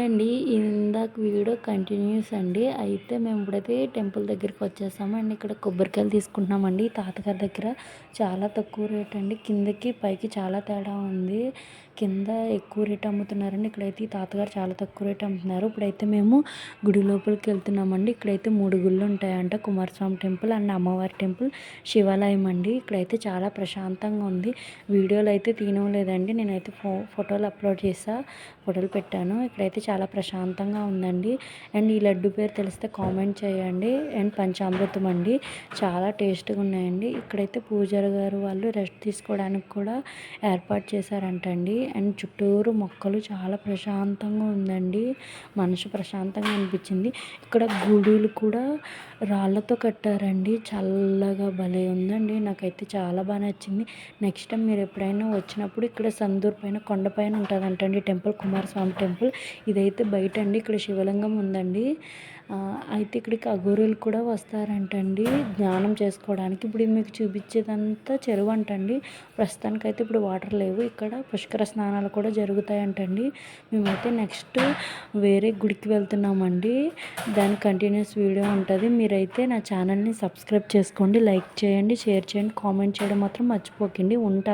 Hi అండి. ఇందాక video continuous అండి. అయితే మేము ఇప్పుడైతే టెంపుల్ దగ్గరికి వచ్చేసాము అండ్ ఇక్కడ కొబ్బరికాయలు తీసుకుంటున్నామండి. తాతగారి దగ్గర చాలా తక్కువ రేట్ అండి. కిందకి పైకి చాలా తేడా ఉంది. కింద ఎక్కువ రేట్ అమ్ముతున్నారండి. ఇక్కడైతే ఈ తాతగారు చాలా తక్కువ రేట్ అమ్ముతున్నారు. ఇప్పుడైతే మేము గుడి లోపలికి వెళ్తున్నామండి. ఇక్కడైతే 3 గుళ్ళు ఉంటాయంట. కుమారస్వామి టెంపుల్ అండ్ అమ్మవారి టెంపుల్, శివాలయం అండి. ఇక్కడైతే చాలా ప్రశాంతంగా ఉంది. వీడియోలు అయితే తీయలేదండి. నేనైతే ఫోటోలు అప్లోడ్ చేసా, ఫోటోలు పెట్టాను. ఇక్కడైతే చాలా ప్రశాంతంగా ఉందండి. అండ్ ఈ లడ్డు పేరు తెలిస్తే కామెంట్ చేయండి. అండ్ పంచామృతం అండి, చాలా టేస్ట్గా ఉన్నాయండి. ఇక్కడైతే పూజారి గారు వాళ్ళు రెస్ట్ తీసుకోవడానికి కూడా ఏర్పాటు చేశారంటండి. అండ్ చుట్టూరు మొక్కలు, చాలా ప్రశాంతంగా ఉందండి. మనసు ప్రశాంతంగా అనిపించింది. ఇక్కడ గుడులు కూడా రాళ్ళతో కట్టారండి. చల్లగా భలే ఉందండి. నాకైతే చాలా బాగా నచ్చింది. నెక్స్ట్ టైం మీరు ఎప్పుడైనా వచ్చినప్పుడు ఇక్కడ సందూర్ పైన కొండపైన ఉంటుందంటండి టెంపుల్, కుమారస్వామి టెంపుల్. ఇదైతే బయట అండి. ఇక్కడ శివలింగం ఉందండి. అయితే ఇక్కడికి అఘోరులు కూడా వస్తారంటండి ధ్యానం చేసుకోవడానికి. ఇప్పుడు మీకు చూపించేదంతా చెరువు అంటండి. ప్రస్తుతానికైతే ఇప్పుడు వాటర్ లేవు. ఇక్కడ పుష్కర స్నానాలు కూడా జరుగుతాయంటండి. మేమైతే నెక్స్ట్ వేరే గుడికి వెళ్తున్నామండి. దాని కంటిన్యూస్ వీడియో ఉంటుంది. మీరైతే నా ఛానల్ని సబ్స్క్రైబ్ చేసుకోండి, లైక్ చేయండి, షేర్ చేయండి, కామెంట్ చేయడం మాత్రం మర్చిపోకండి. ఉంటా.